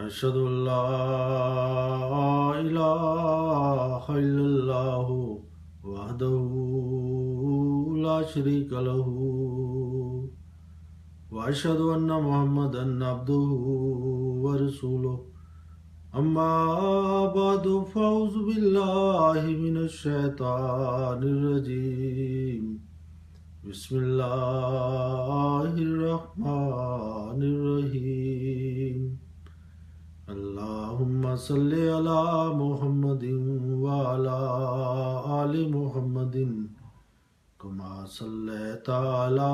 أشهد أن لا إله إلا الله وحده لا شريك له وأشهد أن محمدا عبده ورسوله أما بعد فأعوذ بالله من الشيطان الرجيم بسم الله الرحمن الرحيم اللهم صل على محمد وعلى آل محمد كما صليت على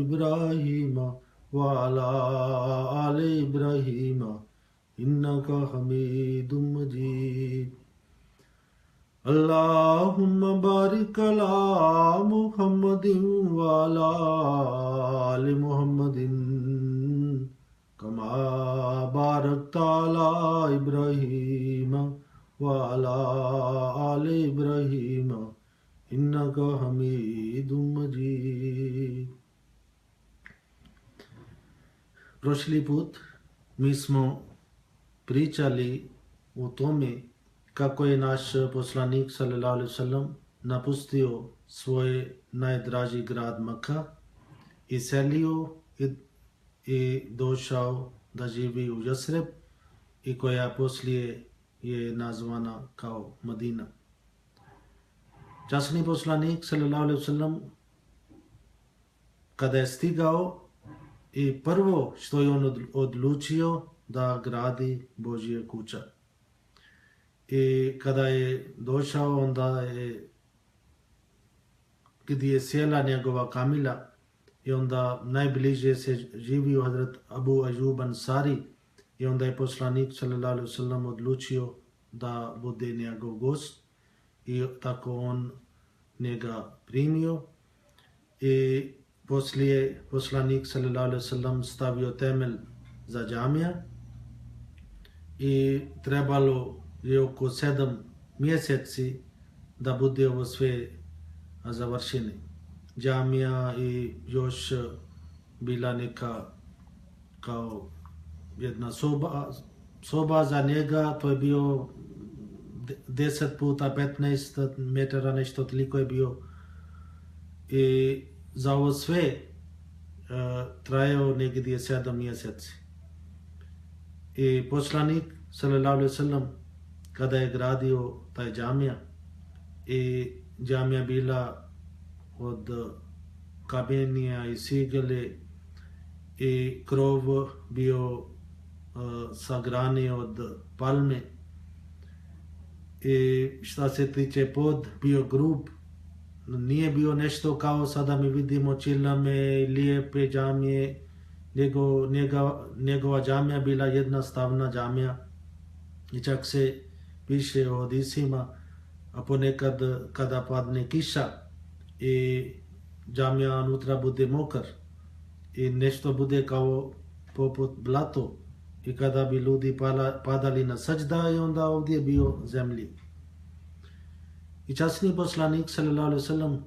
إبراهيم وعلى آل إبراهيم إنك حميد مجيد اللهم بارك على محمد وعلى آل محمد كما باركت على إبراهيم وعلى آل إبراهيم إنك حميد مجيد. Prošli put mi smo pričali o tome kako je naš poslanik sallallahu alejhi ve sellem napustio svoj najdraži grad Mekka, iselio i došao da živi u Jasreb i koja poslije je nazvana kao Medina. Časni poslanik sallallahu alejhi ve sellem kada je stigao i prvo što je on odlučio da gradi Božja kuća. I kada je došao onda je gdje je sjela njegova kamila i onda najbliže se živio Hazrat Abu Ayyub Ansari i onda je poslanik sallallahu alejhi ve sellem odlučio da bude njegov gost i tako on njega primio i poslije poslanik sallallahu alejhi ve sellem stavio temelj za džamija i trebalo je oko 7 mjeseci da bude ovo sve završeno. Džamija i još bila neka kao jedna soba za njega, to je bio 10 puta 15 metara, nešto toliko je bio. I za ovo sve trajao negdje 7 mjeseci. I poslanik sallallahu alejhi ve sellem kada je gradio taj džamija i džamija bila od kamenja i cigele i krov bio sa grane od palme i šta se tiče pod bio grub, nije bio nešto kao sada mi vidimo čilame, lijepe džamije, njegova džamija bila jednostavna džamija i čak se piše o hadisima, a ponekad kada padne kiša i džamija unutra bude mokar i nešto bude kao poput blato i kada bi ljudi padali na sađda i onda ovdje bio zemlji. I časni poslanik sallallahu alejhi ve sellem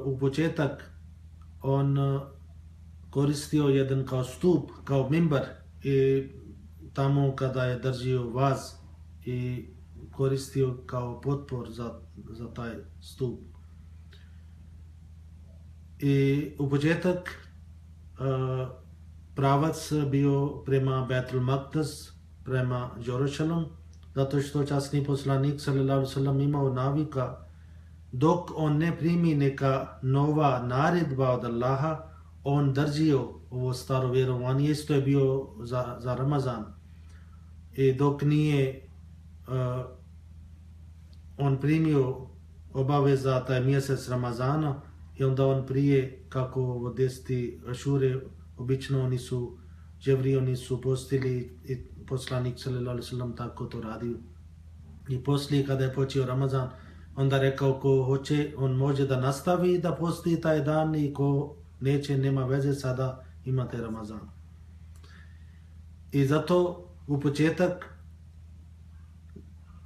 u početak on koristio jedan kao stup, kao mimbar i tamo kada je držio vaz i koristio kao potpor za taj stup. I u početak pravac bio prema Beitul Maqdis, prema Jerusalem, zato što časni poslanik sallallahu alejhi ve sellem imao navika dok on ne primi neka nova naredba od Allaha, on držio ovo staro vjerovanje, isto je bio za Ramazan. I dok nije on primio obaveza taj mjesec Ramazana i onda on prije kako od 10 Ašure obično oni su Dževriji, oni su postili i poslanik sallallahu alejhi ve sellem tako to radio. I poslije kada je počeo Ramazan, onda rekao ko hoće, on može da nastavi da posti taj dan i ko neće, nema veze, sada imate Ramazan. I zato u početak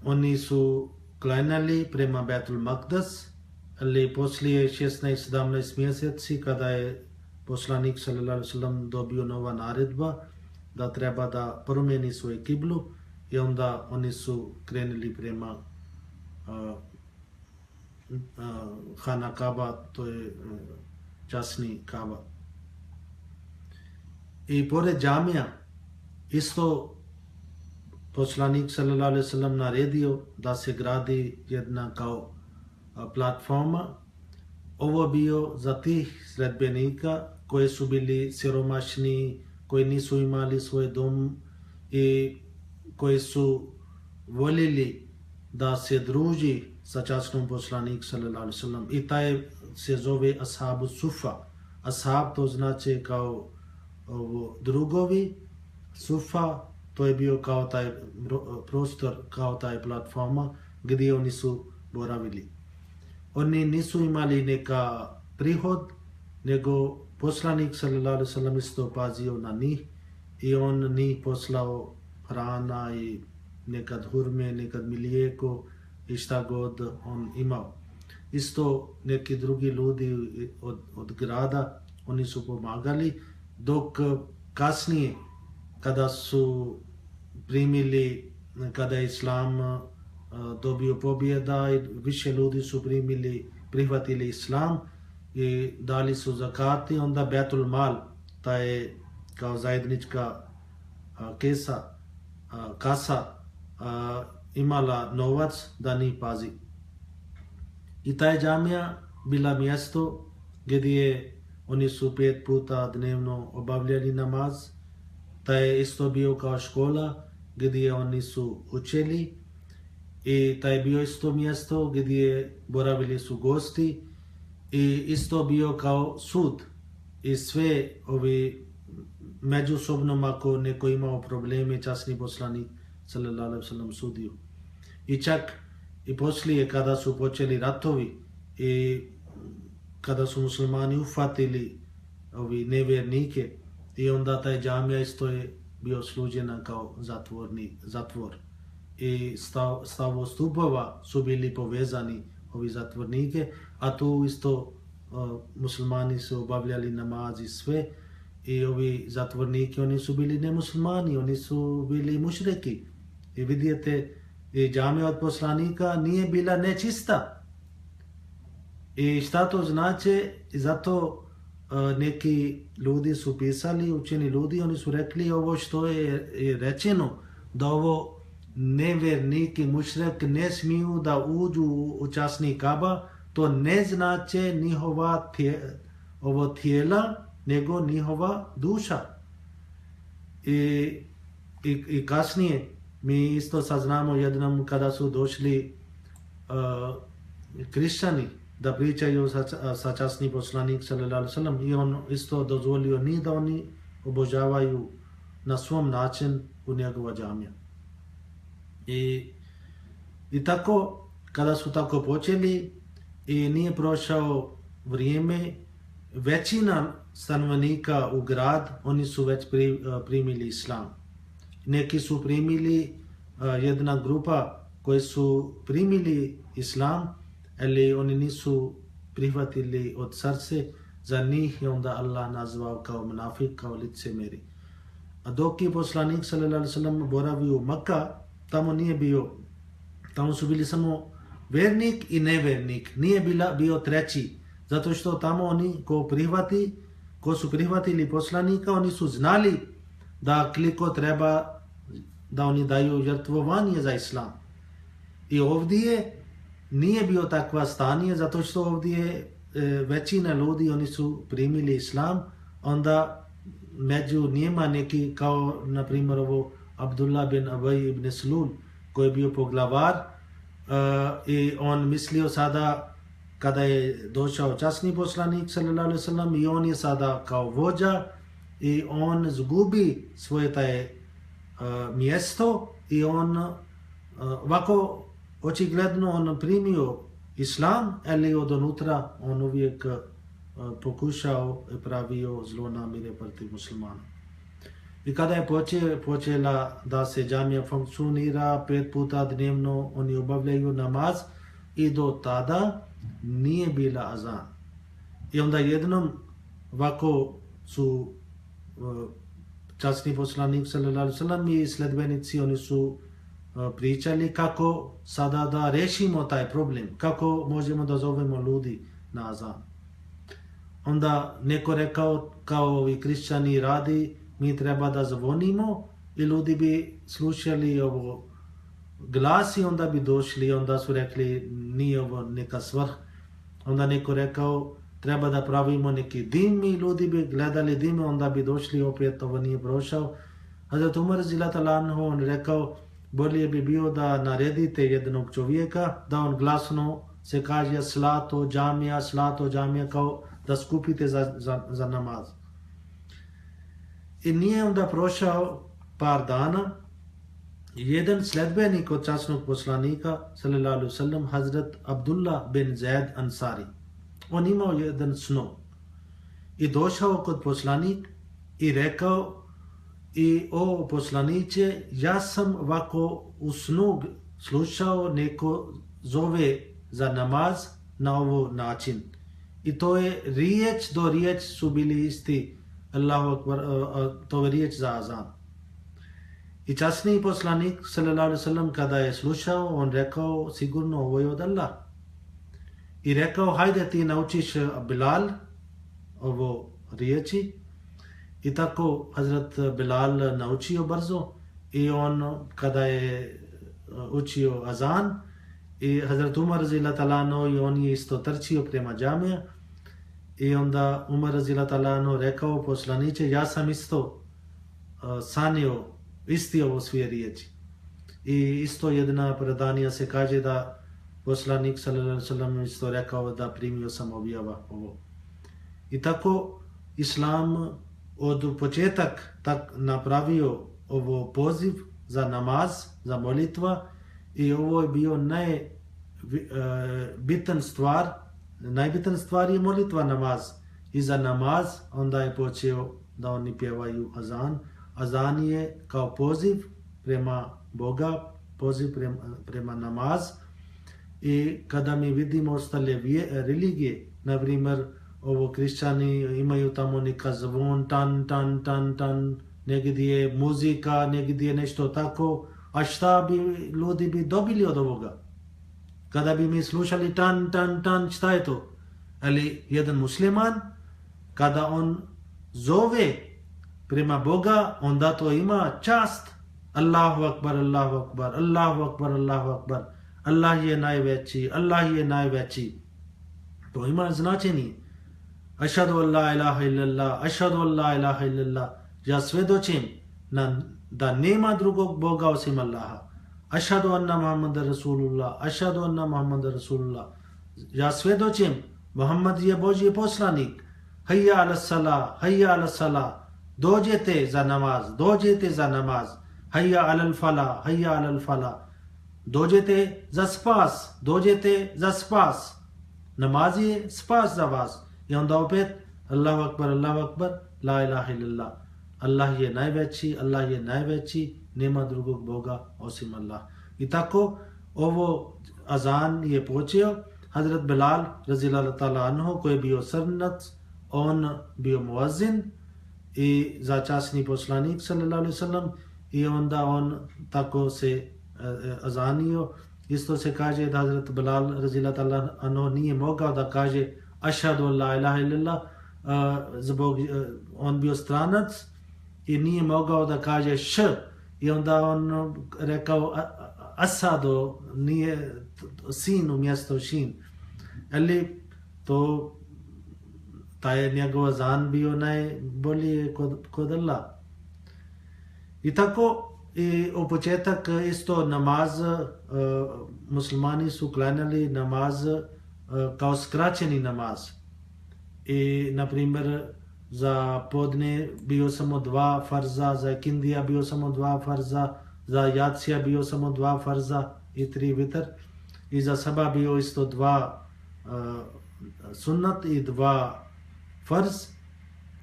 oni su klanjali prema Beitul Maqdis, ali poslije 16-17 mjeseci kada je poslanik sallallahu alejhi ve sellem dobio nova naredba da treba da promijeni svoju kiblu i onda oni su krenuli prema Hana Kaba, to je časni Kaba. I pored džamija, isto poslanik sallallahu alejhi ve sellem naredio da se gradi jedna kao platforma. Ovo bio za tih sledbenika koji su bili siromašni, koji nisu imali svoj dom i koji su voljeli da se druži sa časnom poslanik sallallahu alejhi ve sellem. I taj se zove Ashabu Sufa. Ashab to znači kao drugovi, Sufa to je bio kao taj prostor, kao taj platforma gdje oni su boravili. Oni nisu imali neka prihod, nego poslanik sallallahu alejhi ve sellem isto pazio na njih i on njih poslao hrana i nekad hurme, nekad mlijeko i šta god on imao. Isto neki drugi ljudi od grada, oni su pomagali, dok kasnije kada su primili, kada je Islam dobio pobjeda i više ljudi su prihvatili Islam i dali su zakati, onda Betul Mal, ta je kao zajednička kasa imala novac da njih pazi. I ta je džamija bila mjesto gdje oni su 5 puta dnevno obavljali namaz. Ta je isto bio kao škola gdje oni su učili i ta je bio isto mjesto gdje boravili su gosti i isto bio kao sud i sve ovi međusobno ako neko imao probleme, časni poslanik sallallahu alejhi ve sellem sudio. I čak i poslije kada su počeli ratovi i kada su muslimani ufatili ovi nevjernike i onda taj džamija isto je bio služena kao zatvor. I stavo stupova su bili povezani ovi zatvornike, a tu isto muslimani su obavljali namaz i sve. I ovi zatvorniki, oni su bili nemuslimani, oni su bili mušriki. I vidite, i džamija od poslanika nije bila nečista. I šta to znači? Zato neki ljudi su pisali, učeni ljudi, oni su rekli ovo što je rečeno, da ovo nevjernik i mušrik ne smiju da uđu u časni Kaba, to ne znači njihova ovo tijela, nego njihova duša. I kasnije mi isto saznamo jednom kada su došli kršćani da pričaju sa časni poslanik sallallahu alejhi ve sellem i on isto dozvolio ni da oni obožavaju na svom način u njegova džamija. I tako, kada su tako počeli i nije prošao vrijeme, većina stanovnika u grad, oni su već primili Islam. Neki su primili, jedna grupa koji su primili Islam, ali oni nisu prihvatili od srce, za njih je onda Allah nazvao kao munafik, kao licemjeri. A dok je poslanik sallallahu alejhi ve sellem boravio u Makka, tamo nije bio, tamo su bili samo vernik i nevernik, nije bio treći, zato što tamo oni ko su prihvatili poslanika, oni su znali da koliko treba da oni daju žrtvovanje za Islam. I ovdje nije bio takva stanje, zato što ovdje većina ljudi, oni su primili Islam, onda među njima neki, kao na primjer ovo Abdullah bin Ubay ibn Salul, koji je bio poglavar i on mislio sada kada je došao časni poslanik sallallahu alejhi ve sellem i on je sada kao vođa i on zgubi svoje taj mjesto i on ovako očigledno on primio Islam, ali od unutra on uvijek pokušao i pravio zlonamjere protiv muslimana. I kada je počela da se džamija funkcionira 5 puta dnevno, oni obavljaju namaz i do tada nije bila azan. I onda jednom ovako su časni poslanik sallallahu alejhi ve sellem i sledbenici, oni su pričali kako sada da rešimo taj problem, kako možemo da zovemo ljudi na azan. Onda neko rekao, kao ovi kršćani radi, mi treba da zvonimo i ljudi bi slušali ovo glas i onda bi došli, onda su rekli nije ovo neka svrh. Onda neko rekao treba da pravimo neki dim i ljudi bi gledali dim, onda bi došli opet, ovo nije prošao. Hazrat Umar radijallahu anhu on rekao bolje bi bio da naredite jednog čovjeka da on glasno se kaže slato džamija kao da skupite za namaz. I nije onda prošao par dana, jedan sledbenik od časnog poslanika sallallahu alejhi ve sellem, Hazrat Abdullah bin Zaid Ansari, on imao jedan snov i došao kod poslanik i rekao i o poslaniće, ja sam ovako u snu slušao neko zove za namaz na ovo način. I to je riječ do riječ su bili isti, Allahu akbar, to je riječ za azan. I časni poslanik sallallahu alejhi ve sellem kada je slušao, on rekao sigurno ovo je od Allah. I rekao hajde ti naučiš Bilal ovo riječi. I tako Hazrat Bilal naučio brzo i on kada je učio azan i Hazrat Umar radijallahu anhu i on je isto trčio prema džamija i onda Umar radijallahu anhu rekao poslaniče, ja sam isto sanio isti ovo sve riječi. I isto jedna predanija se kaže da poslanik sallallahu alejhi ve sellem isto rekao da primio sam objava ovo. I tako Islam od početak tak napravio ovo poziv za namaz, za molitva i ovo je bio najbitan stvar je molitva namaz. I za namaz onda je počeo da oni pjevaju azan. Azan je kao poziv prema Boga, poziv prema namaz. I kada mi vidimo ostale religije, na primjer ovo kršćani imaju tamo neka zvon, tan, negdje je muzika, negdje je nešto tako, a šta bi ljudi bi dobili od ovoga? Kada bi mi slušali tan, šta je to? Ali jedan musliman, kada on zove prema Boga, onda to ima čast. Allahu akbar, Allahu akbar, Allahu akbar, Allahu akbar. Allah je najveći, Allah je najveći. To ima značenje. Ašhadu an la ilaha illallah, ašhadu an la ilaha illallah. Ja svjedočim da nema drugog Boga osim Allaha. Ašhadu anna Muhammad Rasulullah, ašhadu anna Muhammad Rasulullah. Ja svjedočim Muhammad je Božji poslanik. Hayya ala salah, hayya ala salah. Dođete za namaz, dođete za namaz. Hayya ala falah, hayya ala falah. Dođete za spas, dođete za spas. Namaz je spas za vas. I onda opet Allahu akbar, la ilaha illallah. Allah je najveći, Allah je najveći, nema drugog Boga osim Allah. I tako ovo azan je počeo. Hazrat Bilal radijallahu ta'ala anhu koji je bio srnac, on bio muazzin i za časni poslanik sallallahu alejhi ve sellem i onda on tako se azanio. Isto se kaže da Hazrat Bilal radijallahu ta'ala anhu nije mogao da kaže ašhadu an la ilaha illallah, zbog on bio stranac i nije mogao da kaže š i onda on rekao asado, nije sin umjesto šin. Ali to taj njegov azan bio najbolji kod Allah. I tako i u početak isto namaz, muslimani su klanjali namaz kao skraćeni namaz. I na primjer za podne bio samo 2 farza, za kindija bio samo 2 farza, za jacija bio samo 2 farza i 3 vitr. I za sabah bio isto 2 sunnat i 2 farz.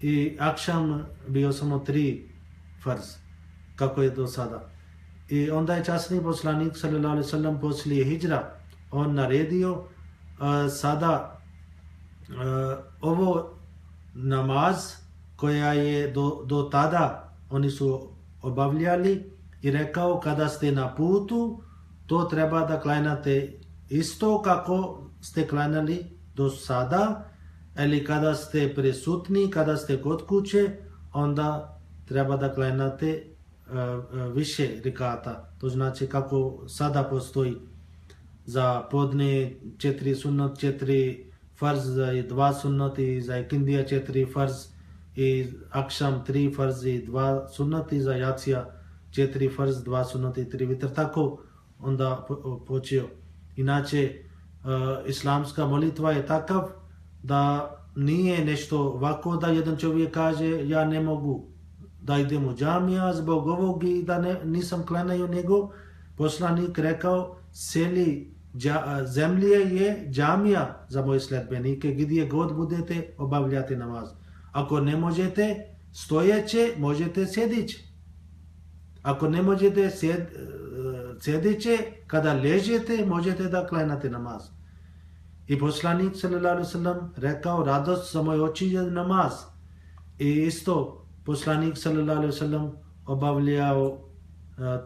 I akšam bio samo 3 farz, kako je do sada. I onda je časni poslanik sallallahu alejhi ve sellem poslije hidžra on naredio sada ovo namaz koja je do tada oni su obavljali i rekao kada ste na putu, to treba da klanjate isto kako ste klanjali do sada, ili kada ste prisutni, kada ste kod kuće, onda treba da klanjate više rekata. To znači kako sada postoji za podne 4 sunnat, 4 farz i 2 sunnat, i za ikindija 4 farz i akšam 3 farz i 2 sunnat, i za jacija 4 farz, 2 sunnat i 3 vitr. Tako onda počeo. Inače, islamska molitva je takav da nije nešto ovako da jedan čovjek kaže ja ne mogu da idem u džamija zbog ovog i da nisam klanjao, nego poslanik rekao seli zemlje je džamija za moje sledbenike, gdje god budete obavljati namaz. Ako ne možete stojeće, možete sjedeće. Ako ne možete sjedeće, kada ležete, možete da klanjate namaz. I poslanik sallallahu alejhi ve sellem rekao radost za moje oči je namaz. I isto poslanik sallallahu alejhi ve sellem obavljao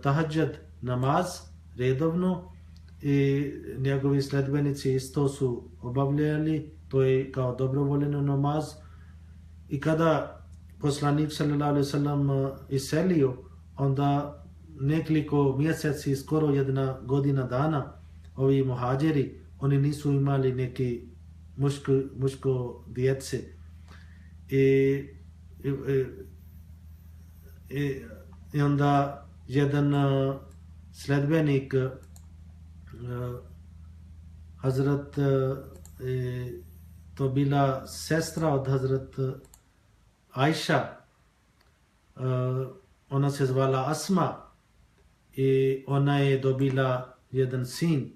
tahadžud namaz redovno i njegovi sledbenici isto su obavljali, to je kao dobrovoljno namaz. I kada poslanik sallallahu alejhi ve sellem iselio, onda nekoliko mjeseci, skoro 1 godina dana, ovi muhađeri, oni nisu imali neki muško djece. I onda jedan sledbenik, Hazrat, to bila sestra od Hazrat Ajša, ona se zvala Asma i ona je dobila jedan sin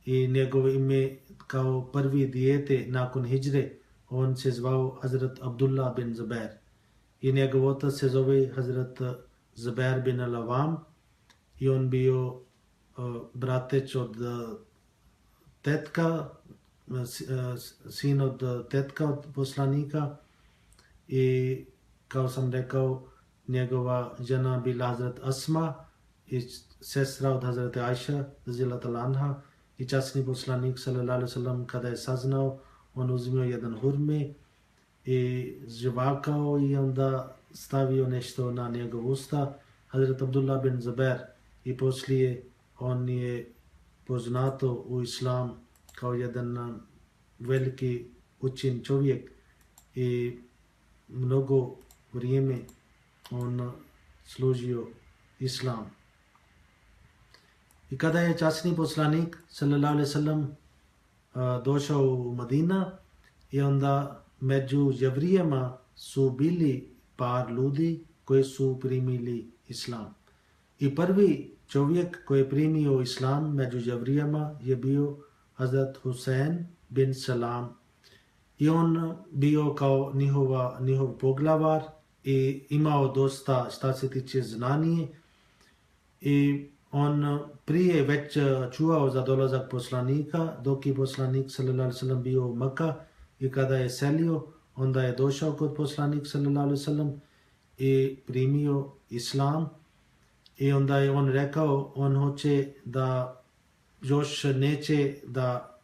i njegovo ime kao prvi dijete nakon hidžre, on se zvao Hazrat Abdullah bin Zubair i njegov otac se zove Hazrat Zubair bin al-Awam i on bio brateć od tetka, sin od tetka od poslanika i kao sam rekao, njegova žena bila Hazrat Asma i sestra od Hazrat Ajša radhiyallahu ta'ala anha. I časni poslanik sallallahu alejhi ve sellem kada je saznao, on uzmio jedan hurme i žvakao i onda stavio nešto na njegov usta. Hazrat Abdullah bin Zubair i poslije on je poznato u islam kao jedan veliki učen čovjek i mnogo vrijeme on služio islam. I kada je časni poslanik sallallahu alejhi ve sellem došao u Medina i onda među Jevrijama su bili par ljudi koji su primili islam. I prvi čovjek koji je primio islam među Jevrijama je bio Hazrat Husein bin Salam. I on bio kao njihov poglavar i imao dosta šta se tiče znanje i on prije već čuo za dolazak poslanika, dok je poslanik sallallahu alejhi ve sellem bio u Mekka i kada je selio, onda je došao kod poslanik sallallahu alejhi ve sellem i primio islam i onda je on rekao, on hoće da još neće da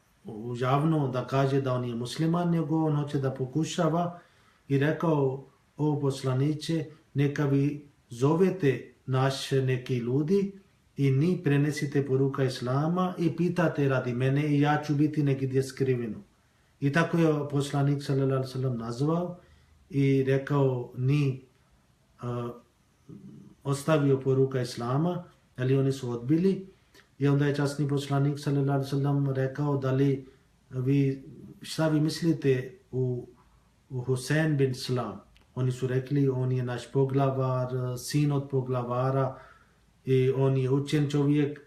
javno da kaže da on je musliman, nego on hoće da pokušava i rekao, o poslaniće, neka vi zovete naše neki ljudi i ni prenesite poruka islama i pitate radi mene i ja ću biti negdje skriveno. I tako je poslanik sallallahu alejhi ve sellem nazvao i rekao ni ostavio poruka islama, ali oni su odbili. I onda je časni poslanik sallallahu alejhi ve sellem rekao, da li vi, šta vi mislite u Husein bin Salam? Oni su rekli, on je naš poglavar, sin od poglavara i on je učen čovjek.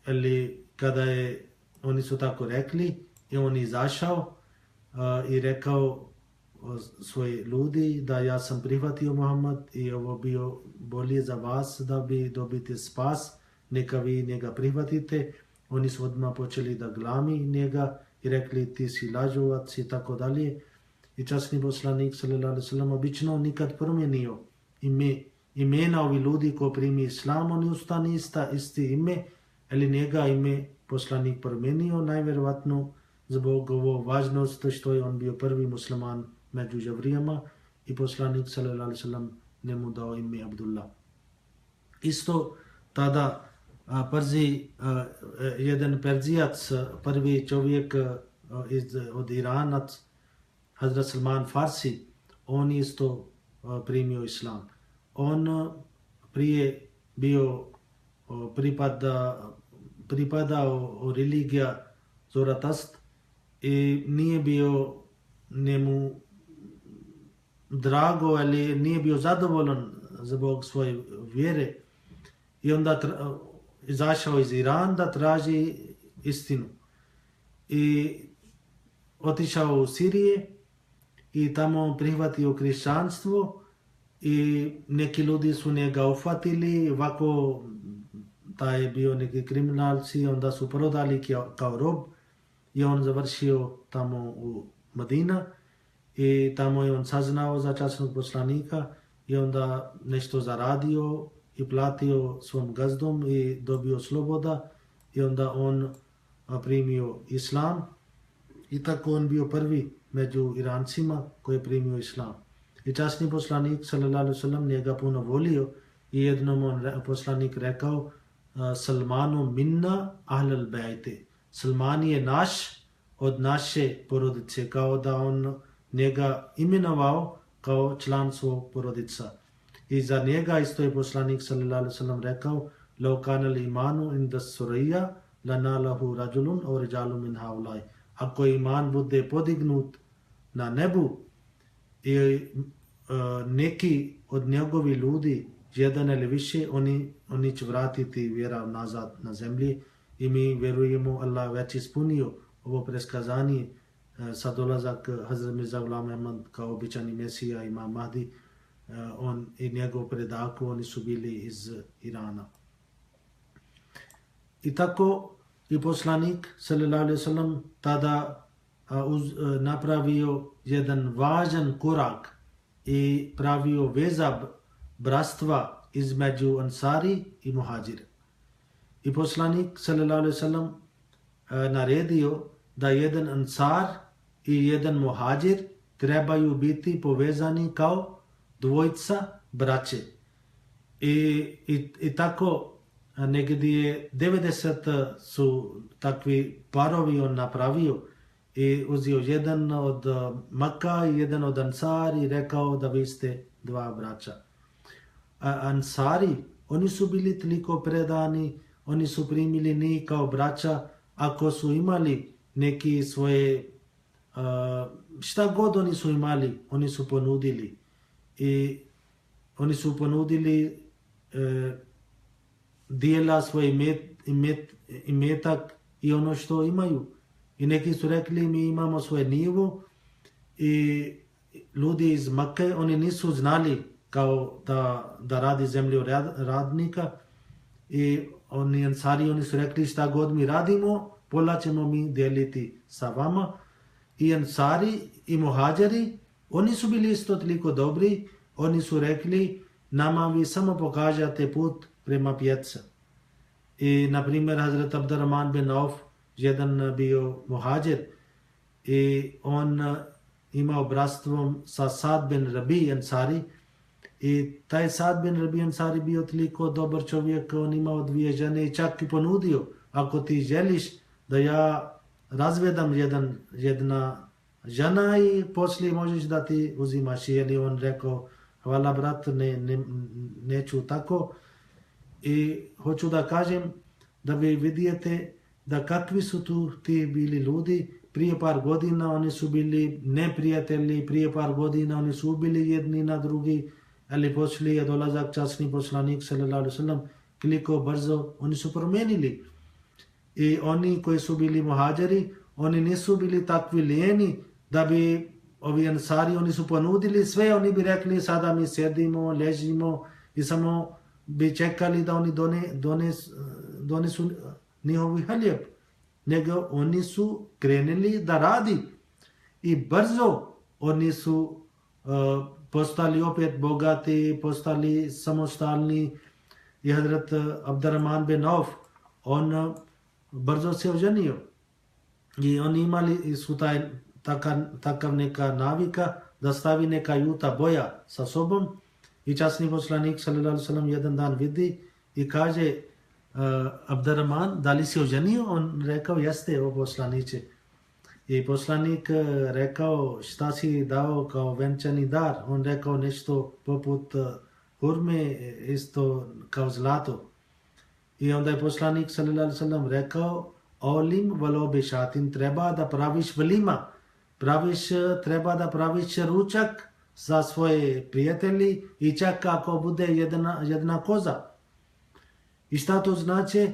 Ali kada je, oni su tako rekli i on je izašao i rekao svoji ljudi da ja sam prihvatio Muhammad i ovo bio bolje za vas da bi dobiti spas, neka vi njega prihvatite. Oni su odmah počeli da glami njega i rekli ti si lažovac i tako dalje. I časni poslanik sallallahu alejhi ve sellem obično nikad promijenio imena ovi ljudi ko primi islam, oni ustani isti ime, ali njega ime poslanik promijenio, najvjerovatno zbog ovo važnost što je on bio prvi musliman među Žavrijama i poslanik sallallahu alejhi ve sellem njemu dao ime Abdullah. Isto tada jedan Perzijac, prvi čovjek od Iranac, Hazrat Salman Farsi, on isto primio islam. On prije bio pripadao religija Zoratast i nije bio njemu drago, ali nije bio zadovoljan zbog svoje vjere i onda izašao iz Irana da traži istinu. I otišao u Sirije i tamo prihvatio kršćanstvo i neki ljudi su njega uhvatili, ovako taj je bio neki kriminalci, onda su prodali kao rob i on završio tamo u Medina i tamo je on saznao za časnog poslanika i onda nešto zaradio i platio svom gazdom i dobio sloboda i onda on primio islam i tako on bio prvi među Irancima koji je primio islam. I časni poslanik sallallahu alejhi ve sellem njega puno volio i jednom on poslanik rekao Salmanu minna ahlal bejte. Salman je naš od naše porodice, kao da on njega imenovao kao član svog porodica. I za njega isto je poslanik sallallahu alejhi ve sellem rekao law kana al imanu inda suraya lana lahu rajulun aw rijalun min haulai. Ako iman bude podignut na nebu i neki od njegovi ljudi, jedan ili više, oni će vratiti vjera nazad na zemlji i mi vjerujemo Allah već ispunio ovo preskazanje sa dolazak Hazrat Mirza Ghulam Ahmad kao običani Mesija, Imam Mahdi, on i njegov predaku, oni su bili iz Irana. I tako i poslanik sallallahu alejhi ve sellem tada napravio jedan važan korak i pravio veza bratstva između Ansari i Muhađira. I poslanik sallallahu alejhi ve sellem naredio da jedan Ansar i jedan Muhađir trebaju biti povezani kao dvojica braće. I tako negdje 90 su takvi parovi on napravio i uzio jedan od Makka i jedan od Ansari i rekao da vi ste dva braća. Ansari, oni su bili toliko predani, oni su primili njih kao braća, ako su imali neki svoje, šta god oni su imali, oni su ponudili. I oni su ponudili dijela svoj imetak i ono što imaju. I neki su rekli mi imamo svoje nivo i ljudi iz Makke, oni nisu znali kao da radi zemlju radnika i oni Ansari, oni su rekli šta god mi radimo, pola ćemo mi dijeliti sa vama. I Ansari i Muhađari, oni su bili isto toliko dobri, oni su rekli nama vi samo pokažete put prema pjeca. I na primjer Hazrat Abdurrahman bin Auf, jedan bio Muhađir i on imao bratstvo sa Sad bin Rabi Ansari i taj Sad bin Rabi Ansari bio toliko dobar čovjek, on imao 2 žene i čak i ponudio ako ti želiš da ja razvedam jedna žena i poslije možeš da ti uzimaš. I on rekao hvala brat, neću tako. I hoću da kažem da vi vidite da kakvi su tu ti bili ljudi. Prije par godina oni su bili neprijatelji, prije par godina oni su ubili jedni na drugi, ali poslije je dolazak časni poslanik sallallahu alejhi ve sellem, koliko brzo oni su promijenili. I oni koji su bili Muhađari, oni nisu bili takvi lijeni da bi ovi Ansari, oni su ponudili sve, oni bi rekli sada mi sjedimo, ležimo i samo bi čekali da oni donesu njihovi hljeb. Nego oni su krenuli da radi i brzo oni su postali opet bogati, postali samostalni i Hazrat Abdurrahman bin Auf, on brzo se oženio i oni imali su takav neka navika da stavi neka juta boja sa sobom i časni poslanik sallallahu alejhi ve sellem jedan dan vidi i kaže Abdurrahman, da li si oženio? On rekao, jeste, o poslaniče. I poslanik rekao, šta si dao kao venčani dar? On rekao nešto poput hurme, isto kao zlato. I onda je poslanik sallallahu alejhi ve sellem rekao, olim valo bešatin, treba da praviš velima, treba da praviš ručak za svoje prijatelji i čak ako bude jedna koza. I šta to znači?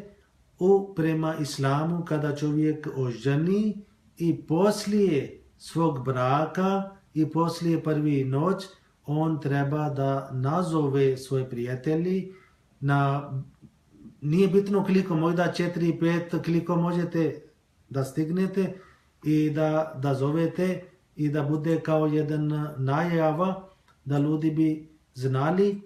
Prema islamu, kada čovjek oženi i poslije svog braka i poslije prvi noć, on treba da nazove svoje prijatelji nije bitno koliko, možda 4-5 koliko možete da stignete i da zovete i da bude kao jedan najava da ljudi bi znali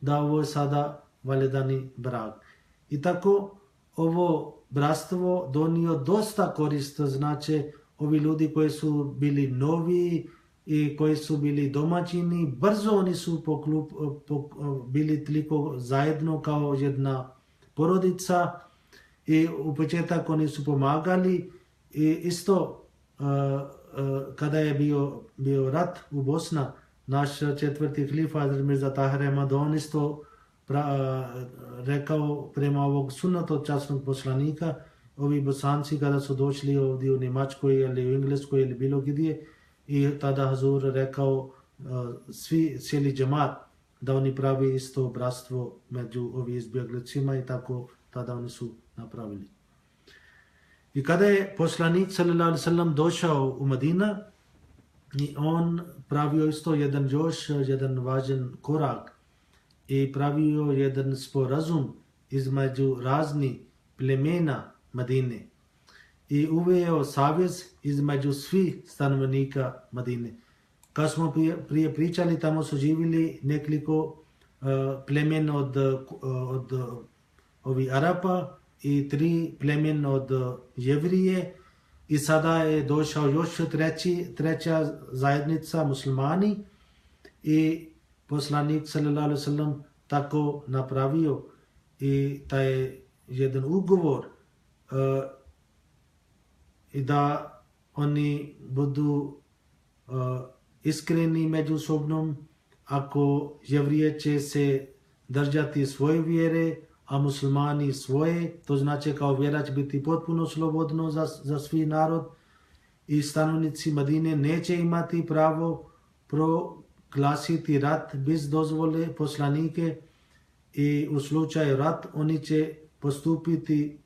da ovo je sada validani brak. I tako ovo bratstvo donio dosta korist, znači ovi ljudi koji su bili novi i koji su bili domaćini, brzo oni su bili toliko zajedno kao jedna porodica i u početak oni su pomagali i isto kada je bio rat u Bosna, naš četvrti halifa Hazrat Mirza Tahir Ahmad, on isto rekao prema ovog sunnata časnog poslanika, ovi Bosanci kada su došli ovdje u Njemačkoj ili u Engleskoj ili bilo gdje, i tada Hazur rekao cijeli džemat da oni pravi isto bratstvo među ovim izbjeglicima i tako tada oni su napravili. I kada je poslanik sallallahu alejhi ve sellem došao u Medina, i on pravio isto jedan važan korak i pravio jedan sporazum između raznih plemena Medine i uveo savez između svih stanovnika Medine. Kao smo prije pričali, tamo su živjeli nekoliko plemen od ovih Arapa i 3 plemen od Jevrije i sada je došao još treća zajednica muslimani i poslanik sallallahu alejhi ve sellem tako napravio i taj jedan ugovor i da oni budu iskreni međusobno, ako Jevrije će se držati svoje vjere, a muslimani svoje, to znači kao vjera će biti potpuno slobodno za svi narod i stanovnici Medine neće imati pravo proglasiti rat bez dozvole poslanike i u slučaju rat oni će postupiti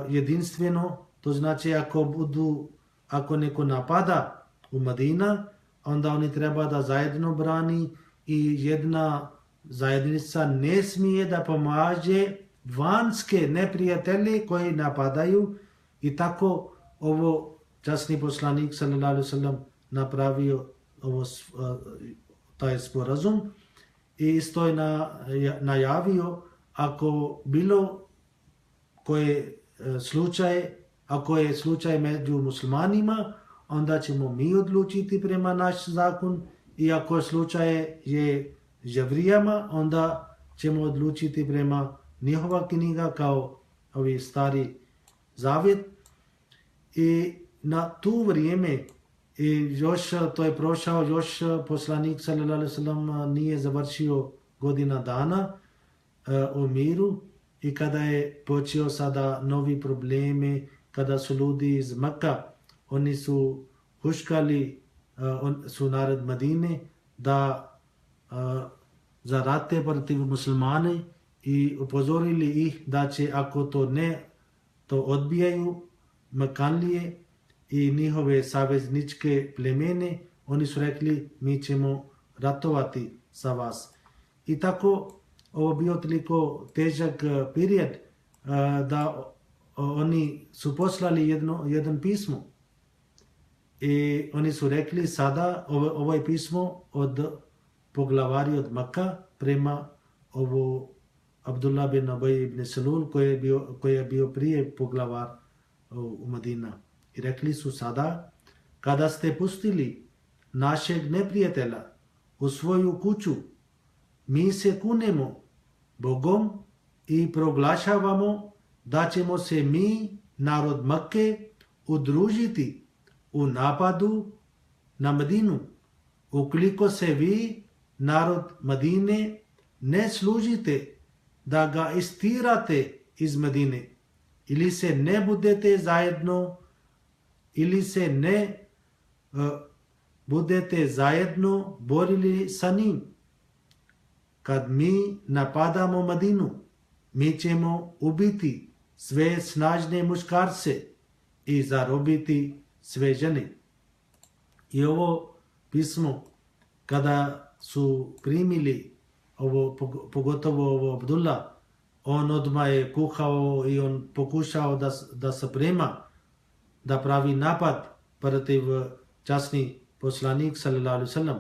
jedinstveno, to znači ako neko napada u Medina, onda oni treba da zajedno brani i jedna zajednica ne smije da pomaže vanjske neprijatelje koji napadaju i tako ovo časni poslanik sallallahu alejhi ve sellem napravio taj sporazum i isto je najavio ako bilo koje ako je slučaj među muslimanima, onda ćemo mi odlučiti prema naš zakon i ako je slučaj Jevrijama, onda ćemo odlučiti prema njihova knjiga kao ovi stari zavjet. I na tu vrijeme to je prošao još poslanik sallallahu alejhi ve sellem nije završio godina dana u miru i kada je počeo sada novi problemi, kada su ljudi iz Mekka, oni su huškali su narod Medine da zarate protiv muslimane i upozorili ih da će ako to odbijaju Mekanlije i njihove savezničke plemene, oni su rekli mi ćemo ratovati sa vas. I tako ovo bio toliko težak period da oni su poslali jedan pismo I oni su rekli sada ovo je pismo od poglavari od Makka prema ovo Abdullah bin Ubay ibn Salul koji je bio prije poglavar u Medina. I rekli su sada kada ste pustili našeg neprijatelja u svoju kuću, mi se kunemo Bogom i proglašavamo da ćemo se mi, narod Makke, udružiti u napadu na Medinu. Ukoliko se vi, narod Medine, ne služite da ga istirate iz Medine, ili se ne budete zajedno, ili se ne budete zajedno borili sa njim. Kad mi napadamo Medinu, mi ćemo ubiti sve snažne muškarce i zarobiti sve žene. I ovo pismo, kada su primili ovo, pogotovo ovo Abdullah, on odmah je kuhao i on pokušao da se prema, da pravi napad protiv časni poslanik sallallahu alaihi wasallam.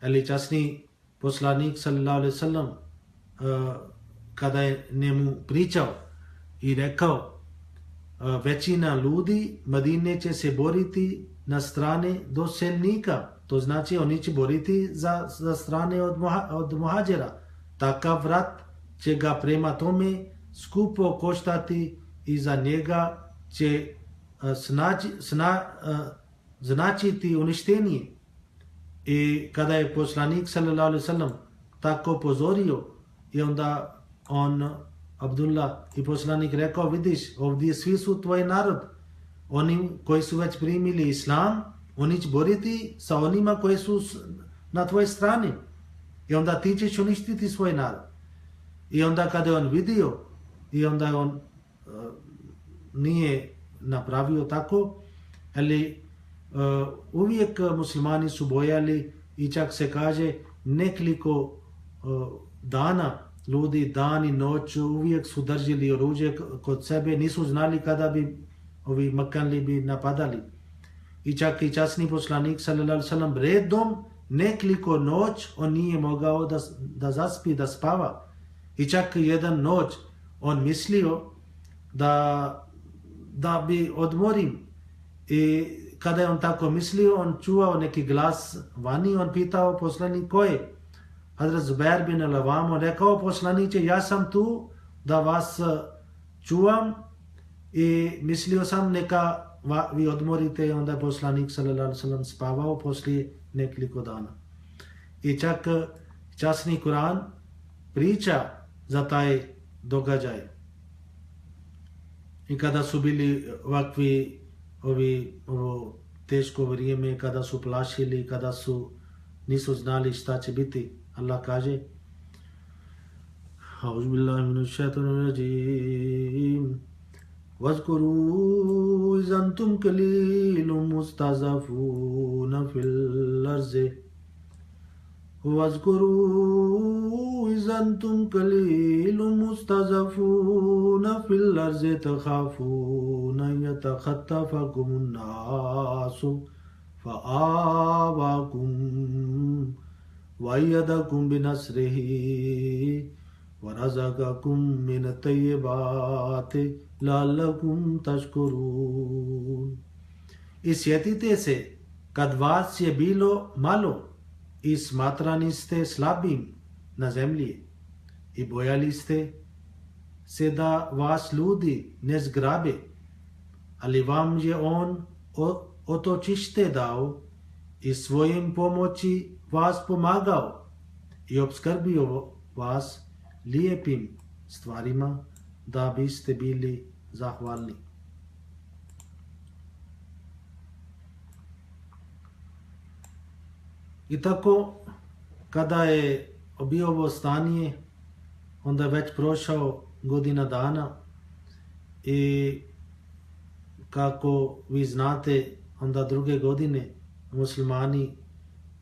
Ali časni poslanik sallallahu alaihi wasallam kada je njemu pričao i rekao većina ljudi Medine će se boriti na strane doselnika, to znači oni će boriti za strane od muhađera. Takav rat će ga prema tome skupo koštati i za njega će značiti uništenje. I kada je poslanik sallallahu alaihi wasallam tako pozorio, i onda on Abdullah i poslanik rekao, vidiš, ovdje svi su tvoj narod, oni koji su već primili islam, oni će boriti sa onima koji su na tvojoj strani, i onda ti ćeš uništiti svoj narod. I onda kada je on vidio, i onda on nije napravio tako, ali uvijek muslimani su bojali, i čak se kaže nekoliko dana ljudi dan i noć uvijek su držali oružje kod sebe, nisu znali kada bi ovi Makanli bi napadali. I čak i časni poslanik sallallahu alejhi ve sellem redom nekoliko noć on nije mogao da zaspi, da spava. I čak jedan noć on mislio da bi odmorim. I kada je on tako mislio, on čuo neki glas vani, on pitao poslanik ko je. Hazrat Zubair bin al-Awam rekao, poslaniče, ja sam tu da vas čuvam i mislio sam neka vi odmorite. I onda je poslanik sallallahu alejhi ve sellem spavao poslije nekoliko dana. I čak časni Kur'an priča za taj događaj. I kada su bili ovakvi ovo teško vrijeme, kada su plašili, kada nisu znali šta će biti, Allah kaže Auzubillahi minash-shaytanir-rajim Vazkuru iz antum qalilun mustazafuna fil arzi واذكروا إذ أنتم قليل مستضعفون في الأرض تخافون أن يتخطفكم الناس فآواكم وأيدكم بنصره ورزقكم من الطيبات لعلكم تشكرون. I sjetite se kad vas je bilo malo i smatrani ste slabim na zemlji i bojali ste se da vas ljudi ne zgrabe, ali vam je on otočište dao i svojim pomoći vas pomagao i obskrbio vas lijepim stvarima da biste bili zahvalni. I tako, kada je bio ovo stanje, onda je već prošao godina dana i kako vi znate, onda druge godine muslimani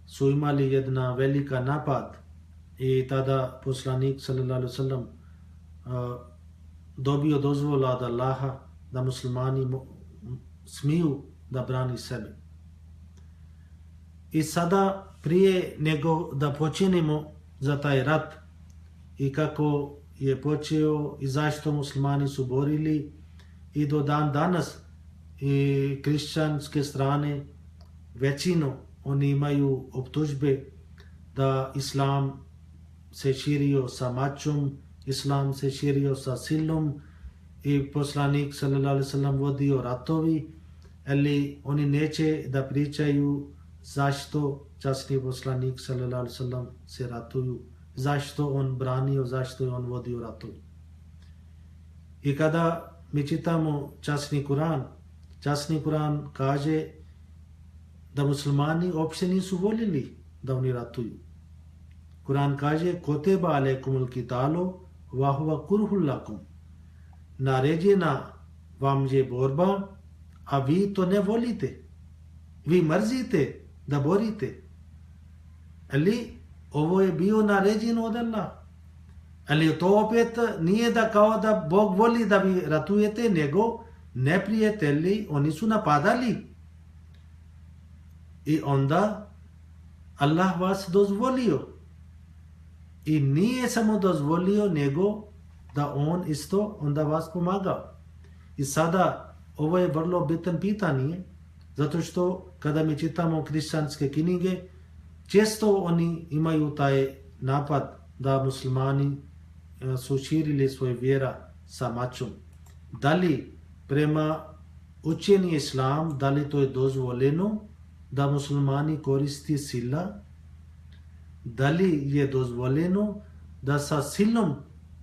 su imali jedna velika napad i tada poslanik sallallahu alejhi ve sellem dobio dozvola od Allaha da muslimani smiju da brani sebe. I sada prije nego da počinimo za taj rat i kako je počeo i zašto muslimani su borili i do dan danas i kršćanske strane većinu oni imaju optužbe da islam se širio sa mačom, islam se širio sa silom i poslanik sallallahu alejhi ve sellem vodio ratovi, ali oni neće da pričaju zašto časni poslanik sallallahu alejhi ve sellem se ratuju, zašto on branio, zašto je on vodio ratovi. I kada mi čitamo časni Kuran kaže da muslimani uopšte nisu voljeli da oni ratuju. Kuran kaže kutiba alejkumul qitalu wa huwa kurhul lakum. Naređena vam je borba, a vi to ne volite. Vi mrzite da borite. Ali ovo je bio naređeno od Allah. Ali to opet nije da kao da Bog voli da vi ratujete, nego neprijatelji, oni su napadali. I onda Allah vas dozvolio. I nije samo dozvolio, nego da on isto onda vas pomagao. I sada ovo je vrlo bitan pitanje, zato što kada mi čitamo kršćanske knjige, često oni imaju taj napad da muslimani su širili svoje vjera sa mačom. Da li prema učenju islam, da li to je dozvoljeno da muslimani koristi sila? Da li je dozvoljeno da sa silom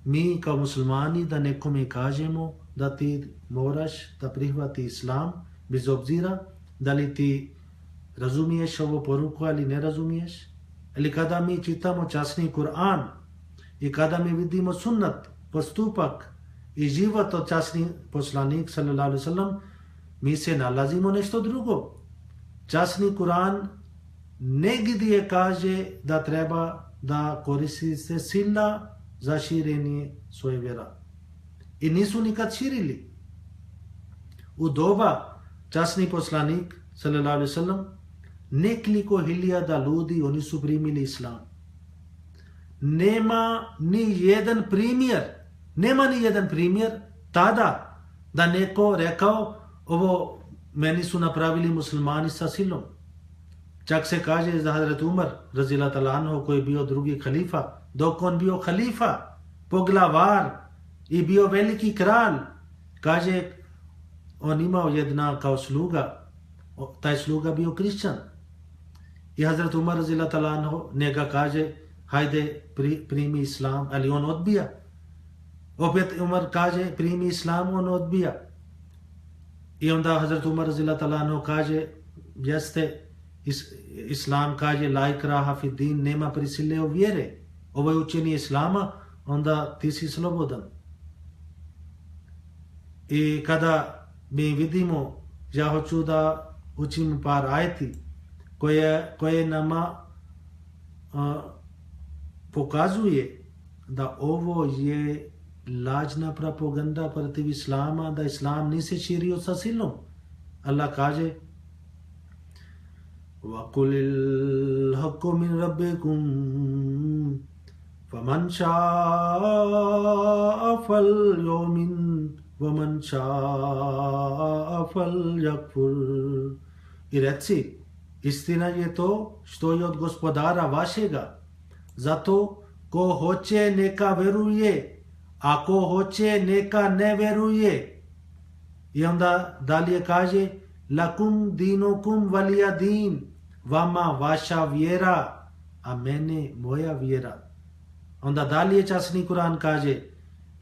mi kao muslimani da nekome kažemo da ti moraš da prihvati islam bez obzira da li ti razumiješ ovo poruku ali ne razumiješ? Ili kada mi čitamo časni Kur'an i kada mi vidimo sunnat, postupak i život od časni poslanik sallallahu alejhi ve sellem, mi se nalazimo nešto drugo. Časni Kur'an negdje kaže da treba da koristite sila za širenje svoje vjera. I nisu nikad širili. U doba časni poslanik sallallahu alejhi ve sellem nekoliko hiljada ljudi oni su primili islam. Nema ni jedan primjer tada da neko rekao ovo meni su napravili muslimani sa silom. Čak se kaže za Hazret Umar radhiyallahu ta'ala anhu koji je bio drugi khalifa, dok on bio khalifa, poglavar i bio veliki kralj, kaže on imao jedna kao sluga, taj sluga bio kršćan. I Hazret Umar radhiyallahu ta'ala anhu njega kaže hajde primi islam, ali on odbija. Opet Umar kaže primi islam, on odbija. I onda Hazret Umar radhiyallahu ta'ala anhu kaže jeste islam kaže la ikraha fi din, nema prisile u vjere. Ovo je učenje islama, onda ti si slobodan. I kada mi vidimo, ja hoću da učim par ajeti koje nama pokazuje da ovo je lažna propaganda protiv islama, da islam nisi širio sa silom. Allah kaže وَقُلِ الْحَقُّ مِنْ رَبِّكُمْ فَمَنْ شَاءَ فَلْيُؤْمِنْ وَمَنْ شَاءَ فَلْيَكْفُرْ. I reci, istina je to što je od gospodara vašega. Zato ko hoće neka veruje, a ko hoće neka ne veruje. I onda dalje kaže lakum dinukum valiya din, vama vaša vjera, a mene moja vjera. Onda dalje časni Kur'an kaže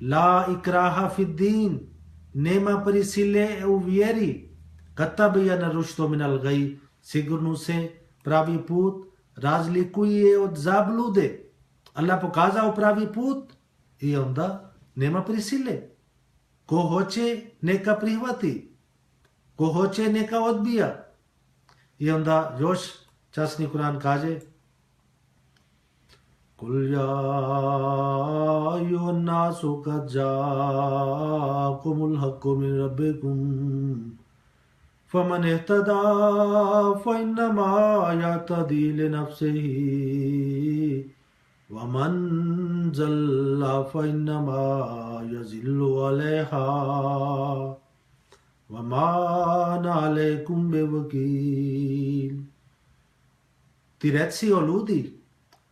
la ikraha fid din, nema prisile u vjeri. Kad tabayyana rushdu min al-ghayy, sigurno se pravi put razlikuje od zablude. Allah pokazao pravi put i onda nema prisile. Ko hoće neka prihvati, ko hoće neka odbija. I onda još časni Kur'an kaže Kul ya ayyuhan nasu kad ja'akumul haqqu min rabbikum فمن اهتدى فإنما يهتدي لنفسه ومن ضل فإنما يضل عليها وما أنا عليكم بوكيل. Ti reci o ljudi,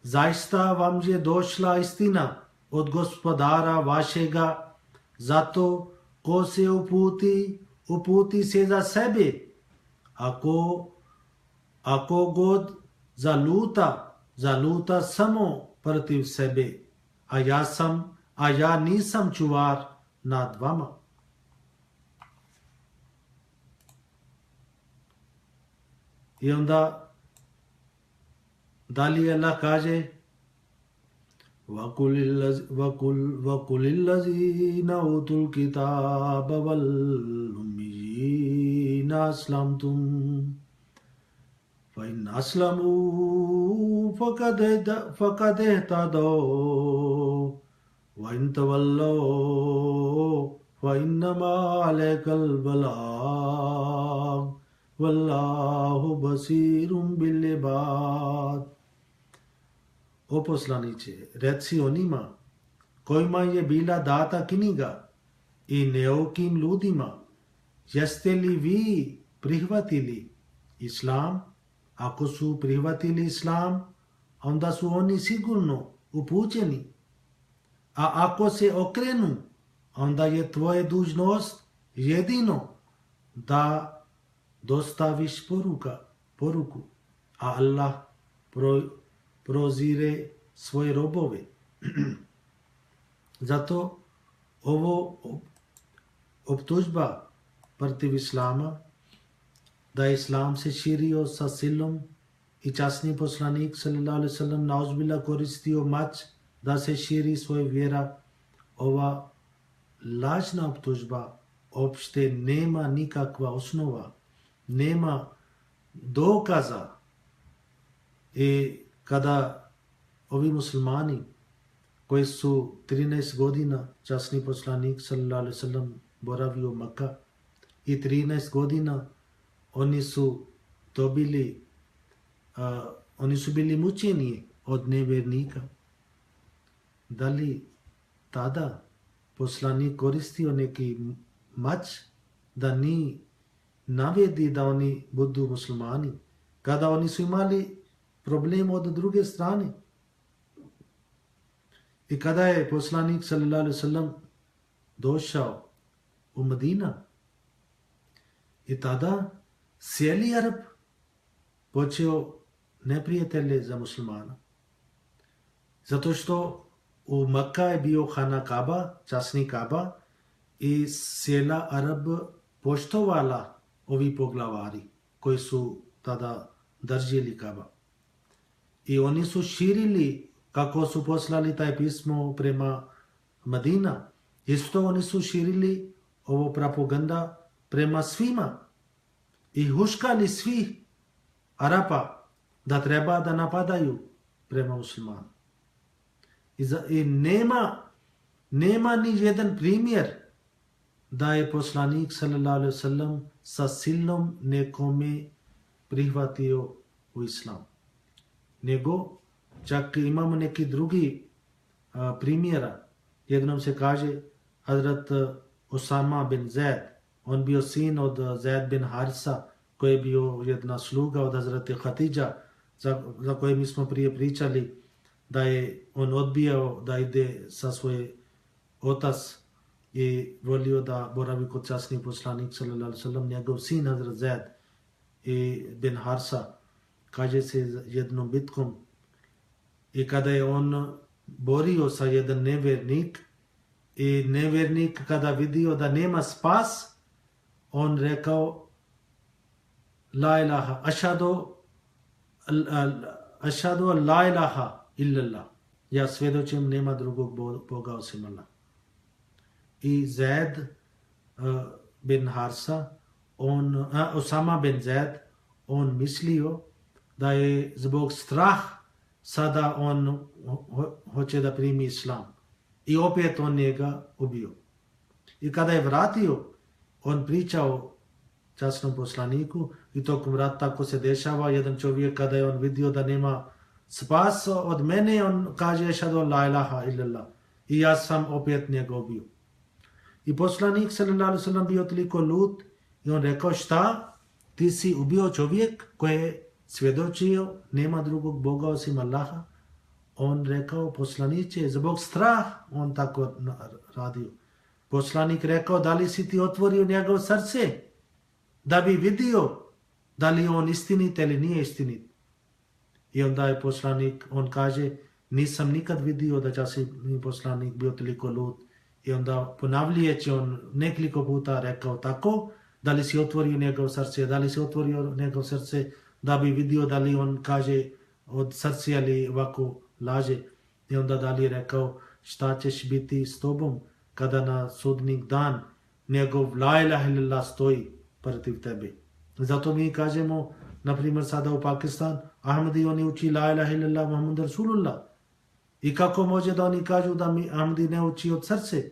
zaista vam je došla istina od gospodara vašega, zato ko se uputi se za sebe, ako god zaluta samo protiv sebe, a ja nisam čuvar nad vama. I onda dalje Allah kaže وَقُلِ الَّذِينَ أُوتُوا الْكِتَابَ وَالْأُمِّيِّينَ أَسْلَمْتُمْ فَإِنْ أَسْلَمُوا فَقَدِ اهْتَدَوْا وَإِنْ تَوَلَّوْا فَإِنَّمَا عَلَيْكَ الْبَلَاغُ وَاللَّهُ بَصِيرٌ بِالْعِبَادِ. O poslaniče, reci onima kojima je bila data knjiga i neukim ljudima, jeste li vi prihvatili islam? Ako su prihvatili islam, onda su oni sigurno upućeni. A ako se okrenu, onda je tvoja dužnost jedino da dostaviš poruku, a Allah prozire svoje robove. Zato ovo optužba protiv islama, da je islam se širio sa silom i časni poslanik sallallahu alejhi ve sellem nauzbillah koristio mač da se širi svoja vjera, ova lažna optužba opšte nema nikakva osnova, nema dokaza. I kada ovi muslimani koji su 13 godina časni poslanik sallallahu alejhi ve sellem boravio u Mekka i 13 godina oni su bili mučeni od nevjernika. Da li tada poslanik koristio neki mač da ni navedi da oni budu muslimani, kada oni su imali problem od druge strane? I kada je poslanik sallallahu alejhi ve sellem došao u Medina, i tada cijeli Arab počeo neprijatelje za muslimana. Zato što u Mekka je bio Hana Kaba, časni Kaba, i cijela Arab poštovala ovi poglavari koji su tada držali Kaba. I oni su širili, kako su poslali taj pismo prema Medina, isto oni su širili ovo propaganda prema svima i huškali svih Arapa da treba da napadaju prema muslimanu. I nema ni jedan primjer da je poslanik sallallahu alejhi ve sellem sa silom nekome prihvatio u islam. Nego čak imamo neki drugi primjera. Jednom se kaže Hazrat Osama bin Zaid, on bio sin od Zaid bin Harisa, koji je bio jedna sluga od Hazreti Hatidža, za koje mi smo prije pričali da je on odbijao da ide sa svoj otac i volio da boravi kod časnih poslanik sallallahu alejhi ve sellem. Njegov sin Hazrat Zaid bin Harisa, kaže se jednom bitkom, i kada je on borio sa jedan nevjernik, i nevjernik kada vidio da nema spas, on rekao la ilaha ašhadu la ilaha illallah, ja svjedočim nema drugog Boga osim Allah. I Zaid bin Harisa, Osama bin Zaid, on mislio da je zbog strah sada on hoće da primi islam. I opet on njega ubio. I kada je vratio, on pričao časnom poslaniku i tokom rata tako se dešava. Jedan čovjek kada je on vidio da nema spas od mene, on kaže ešhadu la ilaha illallah i ja sam opet njega ubio. I poslanik sallallahu alejhi ve sellem bio toliko lut i on rekao šta? Ti si ubio čovjek koji je svjedočio nema drugog Boga osim Allaha. On rekao poslaniće, zbog strah on tako radio. Poslanik rekao da li si ti otvorio njegov srce da bi vidio da li je on istinit ili nije istinit. I onda je poslanik, on kaže nisam nikad vidio da će si poslanik bio toliko lut. I onda ponavljajući on nekoliko puta rekao tako, da li si otvorio njegov srce, da li si otvorio njegov srce da bi vidio da li on kaže od srca ili ovako laže. I onda da li je rekao šta ćeš biti s tobom kada na sudnik dan njegov la ilaha illallah stoji protiv tebe. Zato mi kažemo, na primjer sada u Pakistan, Ahmadi oni uči la ilaha illallah Muhammad Rasulullah. I kako može da oni kažu da mi Ahmadi ne uči od srce?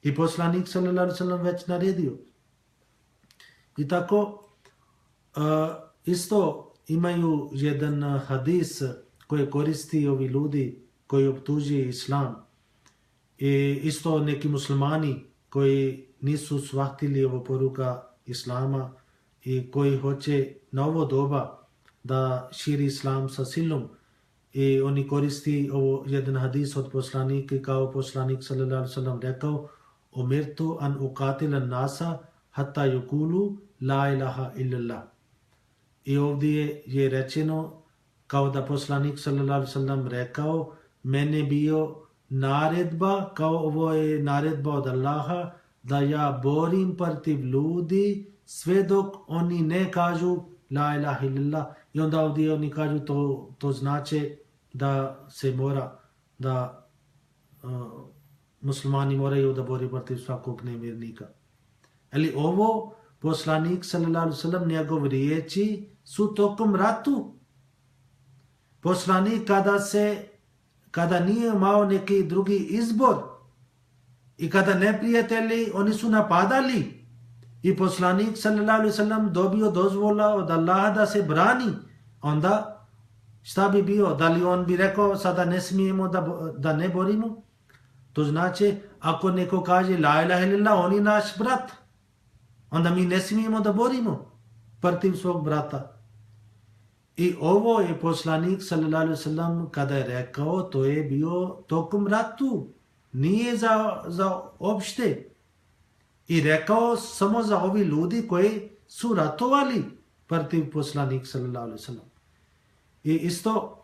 I poslanik sallallahu alejhi ve sellem već naredio. I tako isto imaju jedan hadis koji koristi ovi ljudi koji optužuju islam. I isto neki muslimani koji nisu shvatili ovo poruka islama i koji hoće na ovo doba da širi islam sa silom. I oni koristi ovo jedan hadis od poslanika kao poslanik sallallahu alejhi ve sellem rekao umirtu an uqatila nasa hatta yaqulu la ilaha illallah. I ovdje je rečeno kao da poslanik sallallahu alejhi ve sellem rekao mene bio naredba, kao ovo je naredba od Allaha da ja borim protiv ljudi sve dok oni ne kažu la ilaha illallah. I onda ovdje oni kažu to znači da se mora, da muslimani moraju da bori protiv svakog nevjernika. Ali ovo poslanik sallallahu alejhi ve sellem njegov riječi su tokom ratu. Poslanik kada nije imao neki drugi izbor i kada neprijatelji oni su napadali i poslanik sallallahu alejhi ve sellem dobio dozvola od Allaha da se brani, onda šta bi bio? Da li on bi rekao sada ne smijemo da ne borimo? To znači ako neko kaže la ilaha illallah on je naš brat, onda mi ne smijemo da borimo protiv svog brata. I ovo je poslanik sallallahu alejhi ve sellem kada je rekao, to je bio tokom ratu, nije za opšte. I rekao samo za ovi ljudi koji su ratovali protiv poslanik sallallahu alejhi ve sellem. I isto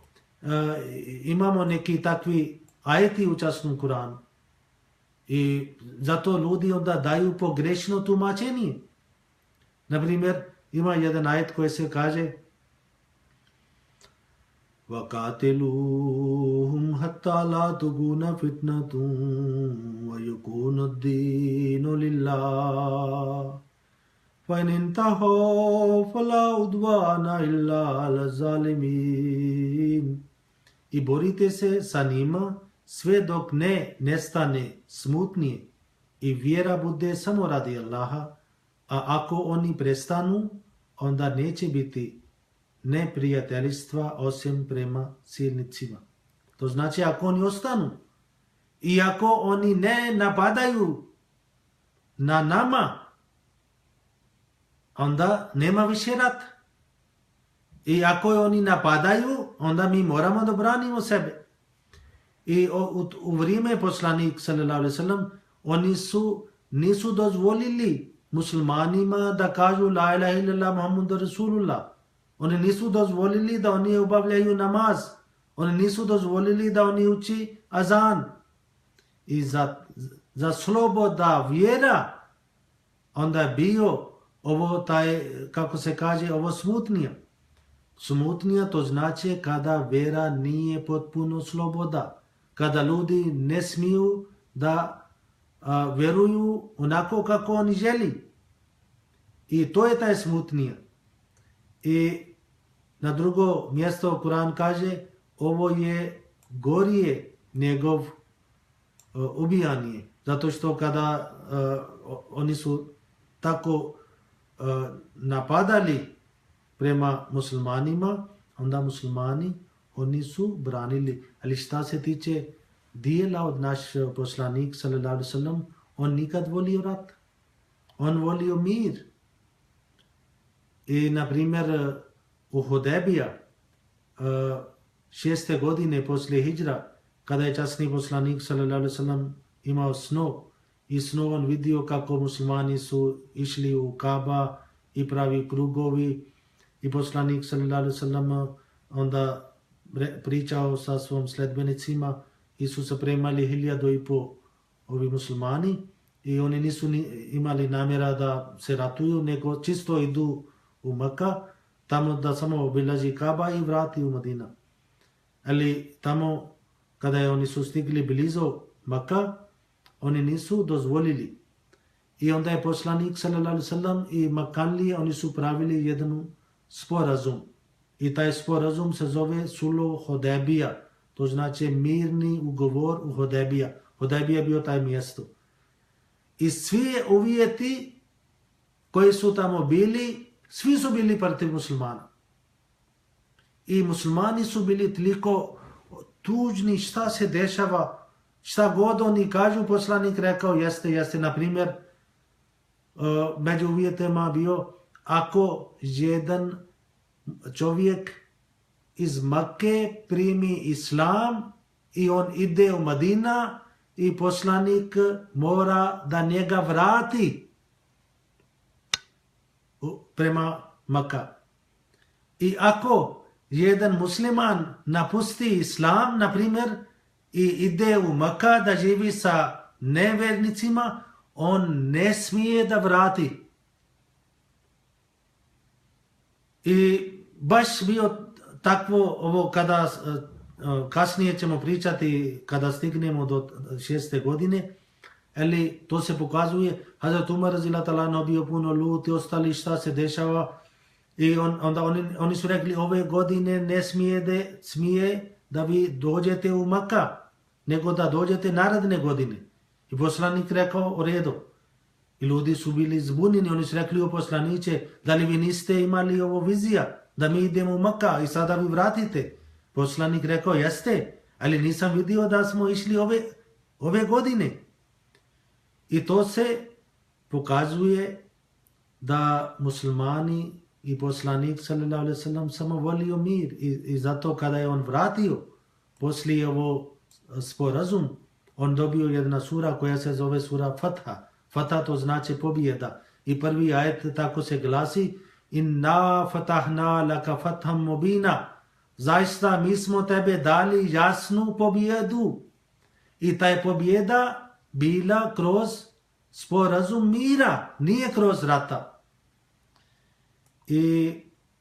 imamo neki takvi ajeti u časnom Kuranu. I zato ljudi onda daju pogrešno tumačenje. Naprimjer, ima jedan ajet koji se kaže وَقَاتِلُوهُمْ حَتَّى لَا تَكُونَ فِتْنَةٌ وَيَكُونَ الدِّينُ لِلَّهِ فَإِنِ انْتَهَوْا فَلَا عُدْوَانَ إِلَّا عَلَى الظَّالِمِينَ. I borite se sa njima sve dok ne nestane smutnije i vjera bude samo radi Allaha, a ako oni prestanu, onda neće biti neprijateljstva osim prema silnicima. To znači ako oni ostanu i ako oni ne napadaju na nama, onda nema više rata. I ako oni napadaju, onda mi moramo da branimo sebe. I u vrijeme poslanik sallallahu alejhi ve sellem oni nisu dozvolili muslimanima da kažu la ilaha illallah Muhammad Rasulullah. Oni nisu dozvolili da oni obavljaju namaz. Oni nisu dozvolili da oni uči azan. I za sloboda vjera onda je bio ovo taj, kako se kaže, ovo smutnija. Smutnija to znači kada vjera nije potpuno sloboda. Kada ljudi ne smiju da vjeruju onako kako oni želi. I to je taj smutnija. I na drugo mjesto Kur'an kaže ovo je gorije njegov ubijanje. Zato što kada oni su tako napadali prema muslimanima, onda muslimani oni su branili. Ali šta se tiče dijela od naš poslanik sallallahu alaihi wasallam, on nikad volio rat. On volio mir. I na primjer u Hudejbija 6. godine poslije hidžra, kada je časni poslanik sallallahu alaihi wasallam imao snov, i snov on vidio kako muslimani su išli u Kaba i pravi krugovi, i poslanik sallallahu alaihi wasallam onda pričao sa svom sledbenicima i su se premali 1500 ovi muslimani i oni nisu imali namjera da se ratuju, nego čisto idu u Mekka, tamo da samo obilazi Kaba i vrati u Medina. Ali tamo kada oni su stigli blizu Mekka, oni nisu dozvolili. I onda je poslanik sallallahu alaihi wasallam i Mekkanlije, oni su pravili jedan sporazum. I taj sporazum se zove Sulh Hudejbija. To znači mirni ugovor u Hudejbija. Hudejbija je bio taj mjesto. I svi uvjeti koji su tamo bili, svi su bili protiv muslimana. I muslimani su bili toliko tužni šta se dešava, šta god oni kažu, poslanik rekao jeste. Na primjer, među uvjetima bio, ako jedan čovjek iz Mekke primi islam i on ide u Medina i poslanik mora da njega vrati prema Mekka. I ako jedan musliman napusti islam, na primjer, i ide u Mekka da živi sa nevjernicima, on ne smije da vrati. I baš bio takvo ovo kada kasnije ćemo pričati kada stignemo do 6. godine, ali to se pokazuje, Hazrat Umar radhiyallahu ta'ala bio puno lut i ostali šta se dešava, i onda oni su rekli ove godine ne smije da vi dođete u Mekka, nego da dođete naredne godine. I poslanik rekao u redu. I ljudi su bili zbunjeni, oni su rekli o poslaniće, da li vi niste imali ovo vizija, da mi idemo u Mekka i sada vi vratite. Poslanik rekao jeste, ali nisam vidio da smo išli ove godine. I to se pokazuje da muslimani i poslanik sallallahu alaihi wasallam samo volio mir, i zato kada je on vratio poslije ovo sporazum, on dobio jedna sura koja se zove sura Fatha. Fatha to znači pobjeda. I prvi ajet tako se glasi: Inna fatahna laka fatham mubina. Zaista mi smo tebe dali jasnu pobjedu. I ta je pobjeda bila kroz sporazum mira, nije kroz rata.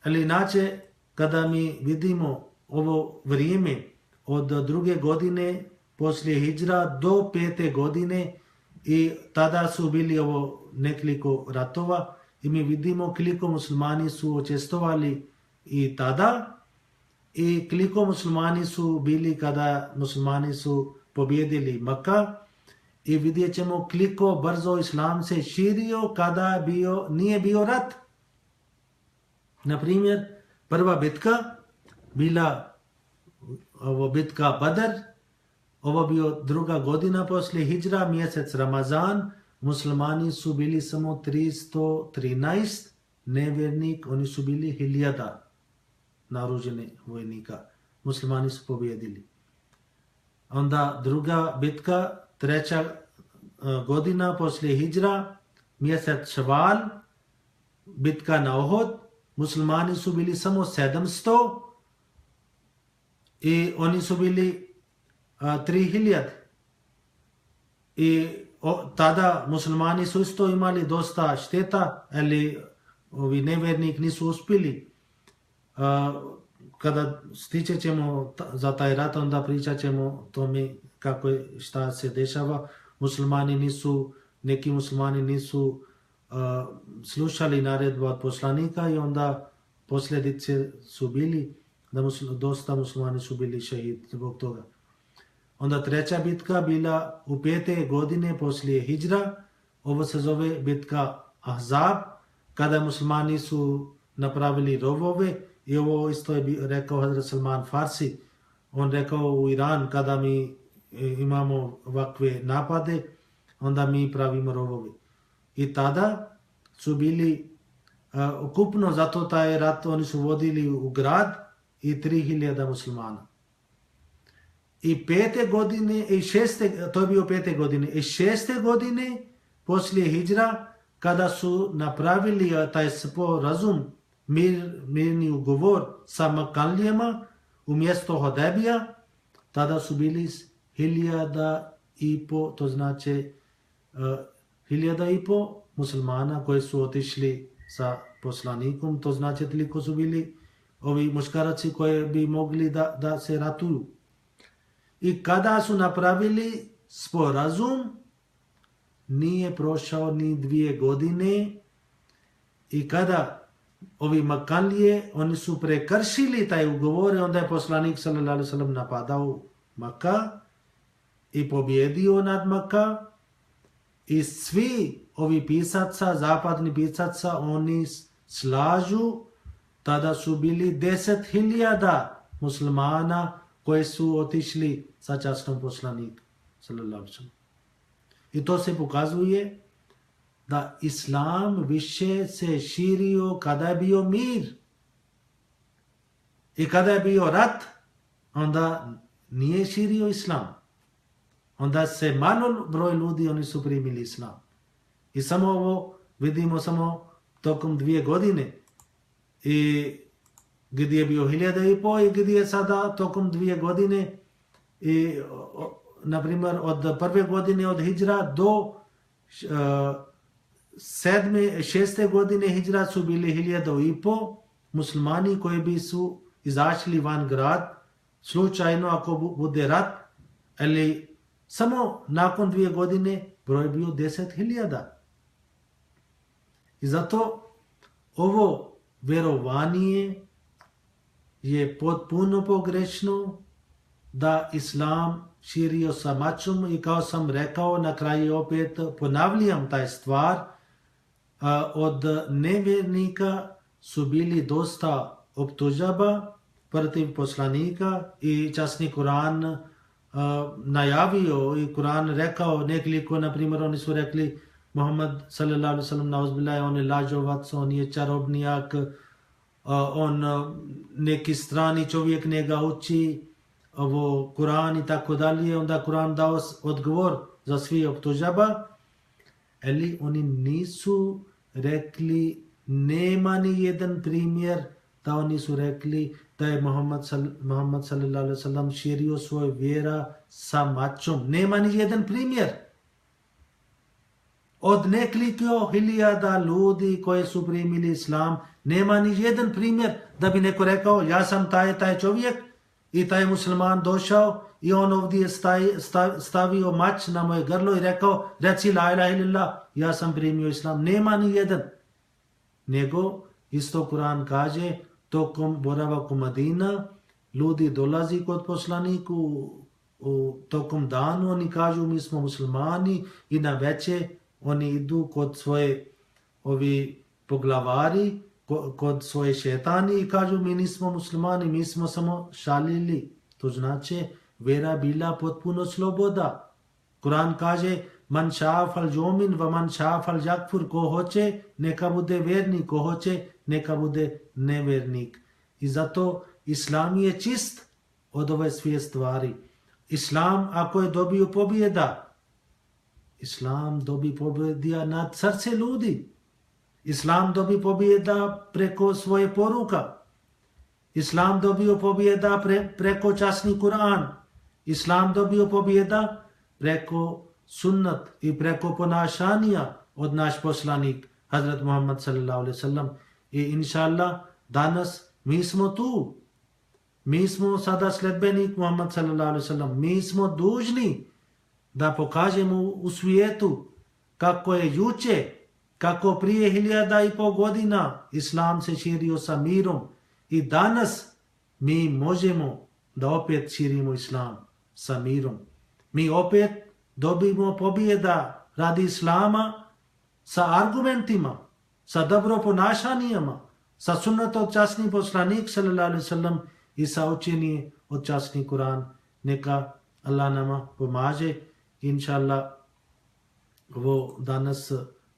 Ali inače, kada mi vidimo ovo vrijeme od 2. godine poslije hidžra do 5. godine, i tada su bili ovo nekoliko ratova, i mi vidimo koliko muslimani su učestvovali i tada, i koliko muslimani su bili kada muslimani su pobjedili Mekka, i vidjet ćemo koliko brzo islam se širio kada nije bio rat. Na primjer, prva bitka bila bitka Badr, ovo bio 2. godina poslije hidžra, mjesec Ramazan, muslimani su bili samo 313, nevjernik, oni su bili 1000 naoružani vojnika. Muslimani su pobjedili. Onda druga bitka, 3. godina poslije hidžra, mjesec Šaval, bitka na Uhud, muslimani su bili samo 700 i oni su bili 3000. I tada muslimani su isto imali dosta šteta, ali ovi nevjernik nisu uspjeli. Kada stiče ćemo za taj rat, onda pričat ćemo tome kako je, šta se dešava. Neki muslimani nisu slušali naredbu od poslanika, i onda posljedice su bili da dosta muslimani su bili šehid zbog toga. Onda 3. bitka bila u 5. godine poslije hidžra, ovo se zove bitka Ahzab. kada muslimani su napravili rovove, i ovo isto je rekao Hazrat Salman Farsi. On rekao u Iran, kada mi imamo ovakve napade, onda mi pravimo rovove. I tada su bili ukupno, zato taj rat oni su vodili u grad i 3000 muslimana. I 5. godine, i 6. to je bio 5. godine, i 6. godine poslije hidžra, kada su napravili taj sporazum, mirni ugovor sa Makanlijama u mjesto Hodebija, tada su bili 1500, to znači 1500 muslimana koji su otišli sa poslanikom, to znači toliko su bili ovi muškaraci koji bi mogli da se ratuju. I kada su napravili sporazum, nije prošao ni 2 godine, i kada ovi Makanlije, oni su prekršili taj ugovor, onda je poslanik sallallahu alejhi ve sellem napadao Maka i pobjedio nad Maka, i svi ovi pisaca, zapadni pisaca, oni slažu, tada su bili 10.000 muslimana koji su otišli sa časnom poslanikom sallallahu alejhi ve sellem. I to se pokazuje da islam više se širio kada je bio mir. I kada je bio rat, onda nije širio islam. Onda se malo broj ljudi, oni su primili islam. I samo ovo vidimo samo tokom 2 godine. I gdje je bio 1500 i gdje je sada tokom 2 godine. I na primjer od prve godine od hidžra do 6. godine hidžra su bili 1500 muslimani koji bi su izašli van grad, slučajno ako bude rat, ali samo nakon 2 godine broj bio 10.000. I zato ovo vjerovanje je potpuno pogrešno, da islam širio sa mačom, i kao sam rekao, na kraju opet ponavljam taj stvar, od nevjernika su bili dosta optužaba protiv poslanika, i časni Kur'an najavio, i Kur'an rekao nekoliko, na primjer oni su rekli Muhammed sallallahu alejhi ve sellem nauzbillah, on je lažovac, on je čarobnjak, on neki strani čovjek njega uči ovo Kur'an i tako dalje. Onda Kur'an dao odgovor za svi optužaba, ali oni nisu rekli, nema ni jedan primjer da oni su rekli da je Muhammed sallallahu alejhi ve sellem širio svoj vjera sa mačom. Nema ni jedan primjer. Od nekoliko hiljada ljudi koji su primili islam, nema ni jedan primjer da bi neko rekao, ja sam taj čovjek, i taj musliman došao i on ovdje stavio mač na moje grlo i rekao, reci la ilaha illallah, ja sam primio islam. Nema ni jedan. Nego isto Kur'an kaže, tokom boravaka u Madina, ljudi dolazi kod poslaniku tokom danu, oni kažu mi smo muslimani, i na večer oni idu kod svoje ovi poglavari, kod svoje šetani, i kažu mi nismo muslimani, mi smo samo šalili. To znači vera bila potpuno sloboda. Kur'an kaže man ša'a fal jomin va man ša'a fal jakfur, ko hoće neka bude vernik, ko hoće neka bude nevernik. I zato islam je čist od ove sve stvari. Islam ako je dobio pobjeda, islam dobi pobjeda nad srce ljudi. Islam dobi pobjeda preko svoje poruka. Islam dobio pobjeda preko časni Kur'an. Islam dobio pobjeda preko sunnat i preko ponašanja od naš poslanik Hazrat Muhammad sallallahu alejhi ve sellem. I inšallah danas mi smo tu. Mi smo sada sledbenik Muhammad sallallahu alejhi ve sellem. Mi smo dužni da pokažemo u svijetu kako je juče, kako prije 1500 godina islam se širio sa mirom, i danas mi možemo da opet širimo islam sa mirom. Mi opet dobimo pobjeda radi islama sa argumentima. sa dobro ponašanjima, sa sunnetom časni poslanik sallallahu alaihi wasallam i sa učenje od časni Kur'an. Neka Allah nama pomaže. Inšallah, ovo danas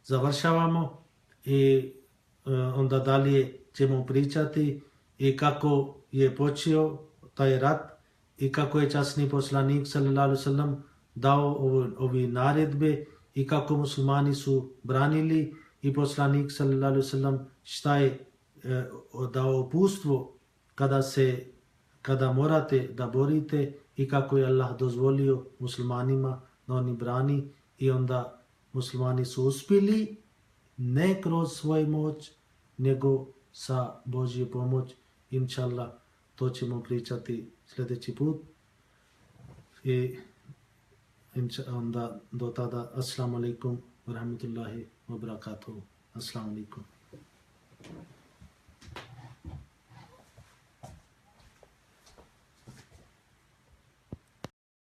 završavamo i onda dalje ćemo pričati i kako je počeo taj rat i kako je časni poslanik sallallahu alaihi wasallam dao ove naredbe i kako muslimani su branili i poslanik sallallahu alaihi wasallam šta je dao uputstvo kada morate da borite i kako je Allah dozvolio muslimanima da oni brani i onda muslimani su uspjeli ne kroz svoju moć nego sa Božje pomoć. Inšallah, to ćemo pričati sljedeći put i onda do tada assalamu alaikum wa rahmatullahi wa barakatuhu. Assalamu alaikum.